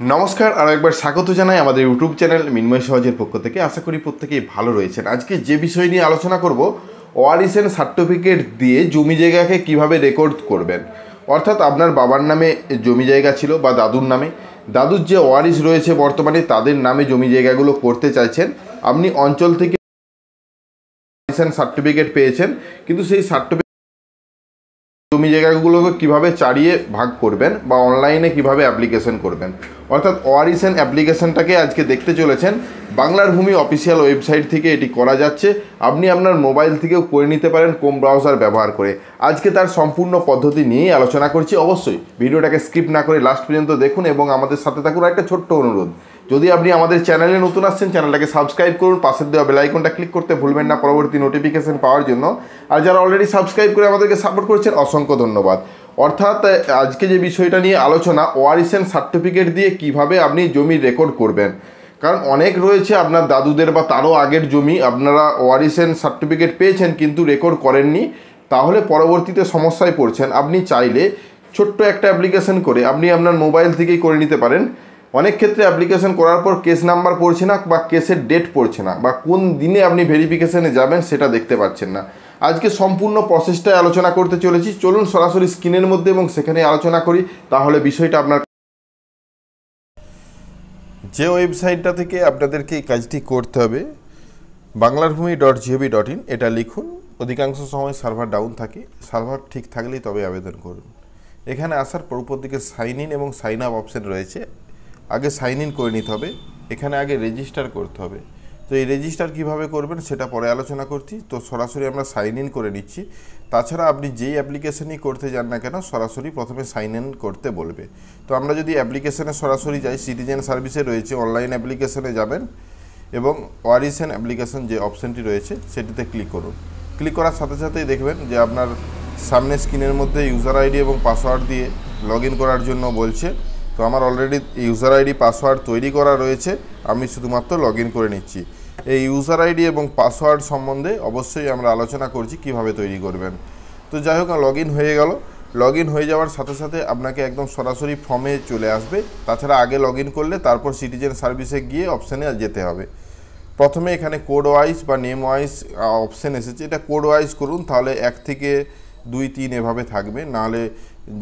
নমস্কার, আরও একবার স্বাগত জানাই আমাদের ইউটিউব চ্যানেল মিনময় সহজের পক্ষ থেকে। আশা করি প্রত্যেকেই ভালো রয়েছেন। আজকে যে বিষয় নিয়ে আলোচনা করব, ওয়ারিসেন সার্টিফিকেট দিয়ে জমি জায়গাকে কিভাবে রেকর্ড করবেন। অর্থাৎ আপনার বাবার নামে জমি জায়গা ছিল বা দাদুর নামে, দাদুর যে ওয়ারিস রয়েছে বর্তমানে তাদের নামে জমি জায়গাগুলো করতে চাইছেন। আপনি অঞ্চল থেকে ওয়ারিসেন সার্টিফিকেট পেয়েছেন, কিন্তু সেই সার্টিফিকেট জমি জায়গাগুলোকে কীভাবে চারিয়ে ভাগ করবেন বা অনলাইনে কিভাবে অ্যাপ্লিকেশন করবেন, অর্থাৎ ওয়ারিসেন অ্যাপ্লিকেশনটাকে আজকে দেখতে চলেছেন। বাংলার ভূমি অফিসিয়াল ওয়েবসাইট থেকে এটি করা যাচ্ছে। আপনি আপনার মোবাইল থেকেও করে নিতে পারেন ক্রোম ব্রাউজার ব্যবহার করে। আজকে তার সম্পূর্ণ পদ্ধতি নিয়েই আলোচনা করছি। অবশ্যই ভিডিওটাকে স্কিপ না করে লাস্ট পর্যন্ত দেখুন এবং আমাদের সাথে থাকুন। একটা ছোট্ট অনুরোধ, যদি আপনি আমাদের চ্যানেলে নতুন আসছেন, চ্যানেলটাকে সাবস্ক্রাইব করুন, পাশের দেওয়া বেল আইকনটা ক্লিক করতে ভুলবেন না পরবর্তী নোটিফিকেশন পাওয়ার জন্য। আর যারা অলরেডি সাবস্ক্রাইব করে আমাদেরকে সাপোর্ট করছেন, অসংখ্য ধন্যবাদ। অর্থাৎ আজকে যে বিষয়টা নিয়ে আলোচনা, ওয়ারিসেন সার্টিফিকেট দিয়ে কিভাবে আপনি জমি রেকর্ড করবেন। কারণ অনেক রয়েছে আপনার দাদুদের বা তারও আগের জমি আপনারা ওয়ারিসেন সার্টিফিকেট পেয়েছেন কিন্তু রেকর্ড করেননি, তাহলে পরবর্তীতে সমস্যায় পড়ছেন। আপনি চাইলে ছোট্ট একটা অ্যাপ্লিকেশন করে আপনি আপনার মোবাইল থেকেই করে নিতে পারেন। অনেক ক্ষেত্রে অ্যাপ্লিকেশন করার পর কেস নাম্বার পড়ছে না বা কেসের ডেট পড়ছে না, বা কোন দিনে আপনি ভেরিফিকেশনে যাবেন সেটা দেখতে পাচ্ছেন না। আজকে সম্পূর্ণ প্রসেসটাই আলোচনা করতে চলেছি। চলুন সরাসরি স্ক্রিনের মধ্যে এবং সেখানে আলোচনা করি, তাহলে বিষয়টা আপনার। যে ওয়েবসাইটটা থেকে আপনাদেরকে এই কাজটি করতে হবে, banglarbhumi.gov.in, এটা লিখুন। অধিকাংশ সময় সার্ভার ডাউন থাকে, সার্ভার ঠিক থাকলেই তবে আবেদন করুন। এখানে আসার পর উপর দিকে সাইন ইন এবং সাইন আপ অপশন রয়েছে। আগে সাইন ইন করে নিতে হবে, এখানে আগে রেজিস্টার করতে হবে। তো এই রেজিস্টার কিভাবে করবেন সেটা পরে আলোচনা করছি। তো সরাসরি আমরা সাইন ইন করে নিচ্ছি। তাছাড়া আপনি যেই অ্যাপ্লিকেশনই করতে যান না কেন, সরাসরি প্রথমে সাইন ইন করতে বলবে। তো আমরা যদি অ্যাপ্লিকেশনে সরাসরি যাই, সিটিজেন সার্ভিসে রয়েছে, অনলাইন অ্যাপ্লিকেশনে যাবেন এবং ওয়ারিসেন অ্যাপ্লিকেশন যে অপশানটি রয়েছে সেটিতে ক্লিক করুন। ক্লিক করার সাথে সাথেই দেখবেন যে আপনার সামনে স্ক্রিনের মধ্যে ইউজার আইডি এবং পাসওয়ার্ড দিয়ে লগ ইন করার জন্য বলছে। তো আমার অলরেডি ইউজার আইডি পাসওয়ার্ড তৈরি করা রয়েছে, আমি শুধুমাত্র লগ ইন করে নিচ্ছি। এই ইউজার আইডি এবং পাসওয়ার্ড সম্বন্ধে অবশ্যই আমরা আলোচনা করছি কিভাবে তৈরি করবেন। তো যাই হোক, লগ ইন হয়ে গেল। লগ ইন হয়ে যাওয়ার সাথে সাথে আপনাকে একদম সরাসরি ফর্মে চলে আসবে। তাছাড়া আগে লগ ইন করলে তারপর সিটিজেন সার্ভিসে গিয়ে অপশানে যেতে হবে। প্রথমে এখানে কোড ওয়াইজ বা নেম ওয়াইজ অপশান এসেছে, এটা কোড ওয়াইজ করুন, তাহলে 1 থেকে 2, 3 এভাবে থাকবে। নাহলে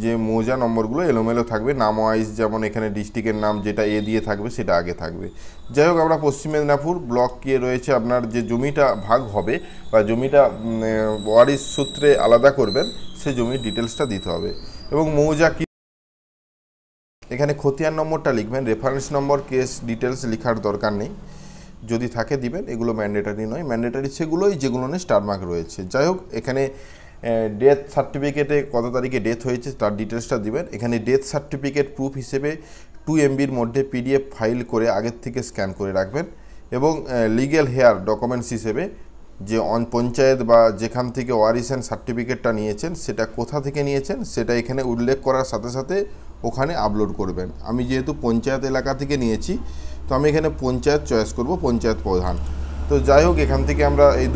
যে মৌজা নম্বরগুলো এলোমেলো থাকবে। নাম ওয়াইজ যেমন এখানে ডিস্ট্রিক্টের নাম যেটা এ দিয়ে থাকবে সেটা আগে থাকবে। যাই হোক, আমরা পশ্চিম মেদিনীপুর ব্লক কে রয়েছে, আপনার যে জমিটা ভাগ হবে বা জমিটা ওয়ারিস সূত্রে আলাদা করবেন সেই জমির ডিটেলসটা দিতে হবে। এবং মৌজা কি, এখানে খতিয়ান নম্বরটা লিখবেন। রেফারেন্স নম্বর, কেস ডিটেলস লেখার দরকার নেই, যদি থাকে দিবেন, এগুলো ম্যান্ডেটারি নয়। ম্যান্ডেটারি সেগুলোই যেগুলো নিয়ে স্টার মার্ক রয়েছে। যাই হোক, এখানে ডেথ সার্টিফিকেটে কত তারিখে ডেথ হয়েছে তার ডিটেলসটা দিবেন। এখানে ডেথ সার্টিফিকেট প্রুফ হিসেবে 2 MBর মধ্যে PDF ফাইল করে আগের থেকে স্ক্যান করে রাখবেন। এবং লিগ্যাল হেয়ার ডকুমেন্টস হিসেবে যে পঞ্চায়েত বা যেখান থেকে ওয়ারিসেন সার্টিফিকেটটা নিয়েছেন সেটা কোথা থেকে নিয়েছেন সেটা এখানে উল্লেখ করার সাথে সাথে ওখানে আপলোড করবেন। আমি যেহেতু পঞ্চায়েত এলাকা থেকে নিয়েছি, তো আমি এখানে পঞ্চায়েত চয়েস করব, পঞ্চায়েত প্রধান। তো যাই হোক, এখান থেকে আমরা এই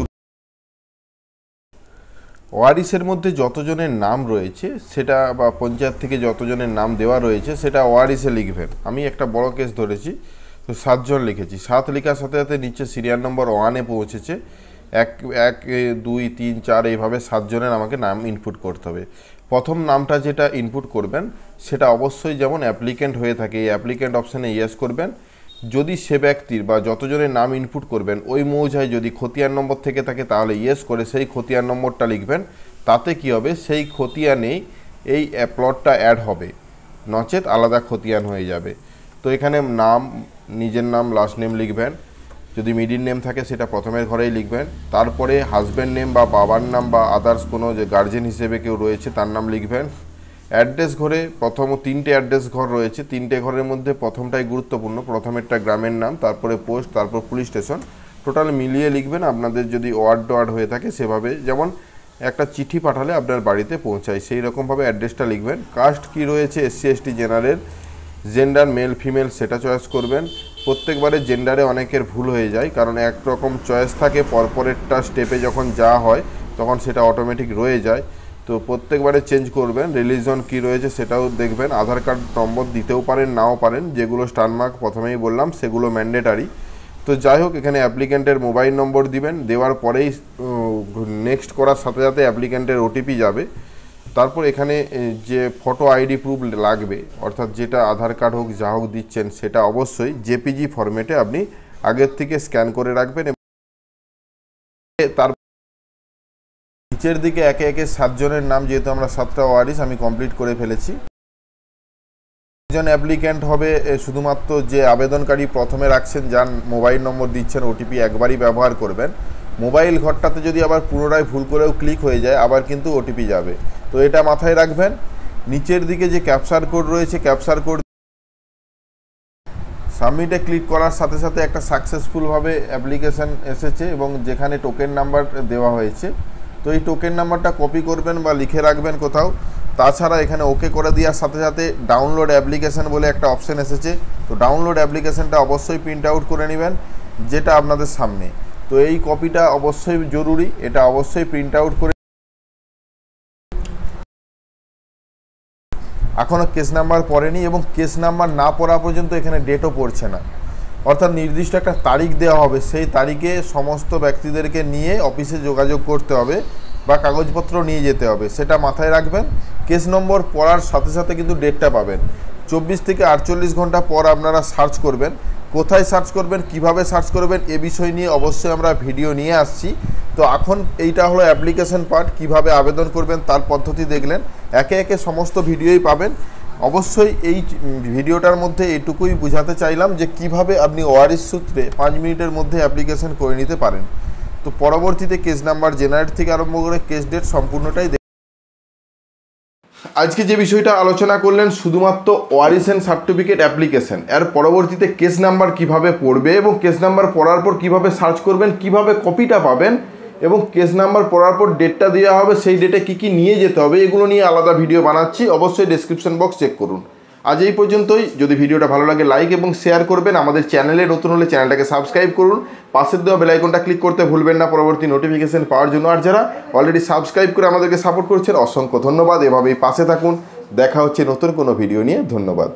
ওয়ারিসের মধ্যে যতজনের নাম রয়েছে সেটা, বা পঞ্চায়েত থেকে যতজনের নাম দেওয়া রয়েছে সেটা ওয়ারিসে লিখবেন। আমি একটা বড় কেস ধরেছি, তো 7 জন লিখেছি। 7 লেখার সাথে সাথে নিচে সিরিয়াল নম্বর 1-এ পৌঁছেছে। 1, 2, 3, 4 এইভাবে 7 জনের আমাকে নাম ইনপুট করতে হবে। প্রথম নামটা যেটা ইনপুট করবেন সেটা অবশ্যই যেমন অ্যাপ্লিক্যান্ট হয়ে থাকে, এই অ্যাপ্লিক্যান্ট অপশানে ইয়েস করবেন। যদি সে ব্যক্তির বা যতজনের নাম ইনপুট করবেন ওই মৌজায় যদি খতিয়ান নম্বর থেকে থাকে তাহলে ইয়েস করে সেই খতিয়ান নম্বরটা লিখবেন। তাতে কি হবে, সেই খতিয়ানেই এই প্লটটা অ্যাড হবে, নচেত আলাদা খতিয়ান হয়ে যাবে। তো এখানে নাম, নিজের নাম, লাস্ট নেম লিখবেন। যদি মিডিল নেম থাকে সেটা প্রথমের ঘরেই লিখবেন। তারপরে হাজব্যান্ড নেম বা বাবার নাম বা আদার্স কোনো যে গার্জেন হিসেবে কেউ রয়েছে তার নাম লিখবেন। অ্যাড্রেস ঘরে প্রথম 3টে অ্যাড্রেস ঘর রয়েছে, 3টে ঘরের মধ্যে প্রথমটাই গুরুত্বপূর্ণ। প্রথমেরটা গ্রামের নাম, তারপরে পোস্ট, তারপর পুলিশ স্টেশন, টোটাল মিলিয়ে লিখবেন। আপনাদের যদি ওয়ার্ড হয়ে থাকে সেভাবে, যেমন একটা চিঠি পাঠালে আপনার বাড়িতে পৌঁছায় সেই রকমভাবে অ্যাড্রেসটা লিখবেন। কাস্ট কি রয়েছে, SC ST general, gender male female সেটা চয়েস করবেন। প্রত্যেকবারে জেন্ডারে অনেকের ভুল হয়ে যায়, কারণ একরকম চয়েস থাকে, পরপরেরটা স্টেপে যখন যা হয় তখন সেটা অটোমেটিক রয়ে যায়। তো প্রত্যেকবারে চেঞ্জ করবেন। রিলিজন কি রয়েছে সেটাও দেখবেন। আধার কার্ড নম্বর দিতেও পারেন, নাও পারেন। যেগুলো স্টারমার্ক প্রথমেই বললাম সেগুলো ম্যান্ডেটারি। তো যাই হোক, এখানে অ্যাপ্লিক্যান্টের মোবাইল নম্বর দিবেন। দেওয়ার পরেই নেক্সট করার সাথে সাথে অ্যাপ্লিক্যান্টের ওটিপি যাবে। তারপর এখানে যে ফটো আইডি প্রুফ লাগবে, অর্থাৎ যেটা আধার কার্ড হোক যা হোক দিচ্ছেন, সেটা অবশ্যই জেপিজি ফরম্যাটে আপনি আগের থেকে স্ক্যান করে রাখবেন। তার নিচের দিকে একে একে 7 জনের নাম, যেহেতু আমরা 7টা ওয়ারিশ আমি কমপ্লিট করে ফেলেছি। একজন অ্যাপ্লিক্যান্ট হবে শুধুমাত্র যে আবেদনকারী প্রথমে রাখছেন, যার মোবাইল নম্বর দিচ্ছেন, ওটিপি একবারই ব্যবহার করবেন। মোবাইল ঘরটাতে যদি আবার পুনরায় ভুল করেও ক্লিক হয়ে যায়, আবার কিন্তু ওটিপি যাবে। তো এটা মাথায় রাখবেন। নিচের দিকে যে ক্যাপচার কোড রয়েছে, ক্যাপচার কোড সাবমিটে ক্লিক করার সাথে সাথে একটা সাকসেসফুলভাবে অ্যাপ্লিকেশান এসেছে এবং যেখানে টোকেন নাম্বার দেওয়া হয়েছে। তো এই টোকেন নাম্বারটা কপি করবেন বা লিখে রাখবেন কোথাও। তাছাড়া এখানে ওকে করে দেওয়ার সাথে সাথে ডাউনলোড অ্যাপ্লিকেশান বলে একটা অপশান এসেছে। তো ডাউনলোড অ্যাপ্লিকেশানটা অবশ্যই প্রিন্ট আউট করে নেবেন, যেটা আপনাদের সামনে। তো এই কপিটা অবশ্যই জরুরি, এটা অবশ্যই প্রিন্ট আউট করে। এখনও কেস নাম্বার পড়েনি এবং কেস নাম্বার না পড়া পর্যন্ত এখানে ডেটও পড়ছে না। অর্থাৎ নির্দিষ্ট একটা তারিখ দেওয়া হবে, সেই তারিখে সমস্ত ব্যক্তিদেরকে নিয়ে অফিসে যোগাযোগ করতে হবে বা কাগজপত্র নিয়ে যেতে হবে, সেটা মাথায় রাখবেন। কেস নম্বর পড়ার সাথে সাথে কিন্তু ডেটটা পাবেন। 24 থেকে 48 ঘন্টা পর আপনারা সার্চ করবেন। কোথায় সার্চ করবেন, কিভাবে সার্চ করবেন, এ বিষয় নিয়ে অবশ্যই আমরা ভিডিও নিয়ে আসছি। তো এখন এইটা হলো অ্যাপ্লিকেশন পার্ট, কিভাবে আবেদন করবেন তার পদ্ধতি দেখলেন। একে একে সমস্ত ভিডিওই পাবেন। অবশ্যই এই ভিডিওটার মধ্যে এটুকুই বোঝাতে চাইলাম যে কিভাবে আপনি ওআরএস সূত্রে 5 মিনিটের মধ্যে অ্যাপ্লিকেশন করে নিতে পারেন। তো পরবর্তীতে কেস নাম্বার জেনারেট থেকে আরম্ভ করে কেস ডেট সম্পূর্ণটাই আজকে যে বিষয়টা আলোচনা করলেন শুধুমাত্র ওয়ারিশন সার্টিফিকেট অ্যাপ্লিকেশন, এর পরবর্তীতে কেস নাম্বার কিভাবে পড়বে এবং কেস নাম্বার পড়ার পর কিভাবে সার্চ করবেন, কিভাবে কপিটা পাবেন এবং কেস নাম্বার পড়ার পর ডেটটা দেওয়া হবে, সেই ডেটে কী কী নিয়ে যেতে হবে, এগুলো নিয়ে আলাদা ভিডিও বানাচ্ছি। অবশ্যই ডেসক্রিপশন বক্স চেক করুন। আজ এই পর্যন্তই। যদি ভিডিওটা ভালো লাগে লাইক এবং শেয়ার করবেন। আমাদের চ্যানেলে নতুন হলে চ্যানেলটাকে সাবস্ক্রাইব করুন। পাশের দেওয়া বেল আইকনটা ক্লিক করতে ভুলবেন না পরবর্তী নোটিফিকেশন পাওয়ার জন্য। আর যারা অলরেডি সাবস্ক্রাইব করে আমাদেরকে সাপোর্ট করছেন, অসংখ্য ধন্যবাদ। এভাবেই পাশে থাকুন। দেখা হচ্ছে নতুন কোনো ভিডিও নিয়ে। ধন্যবাদ।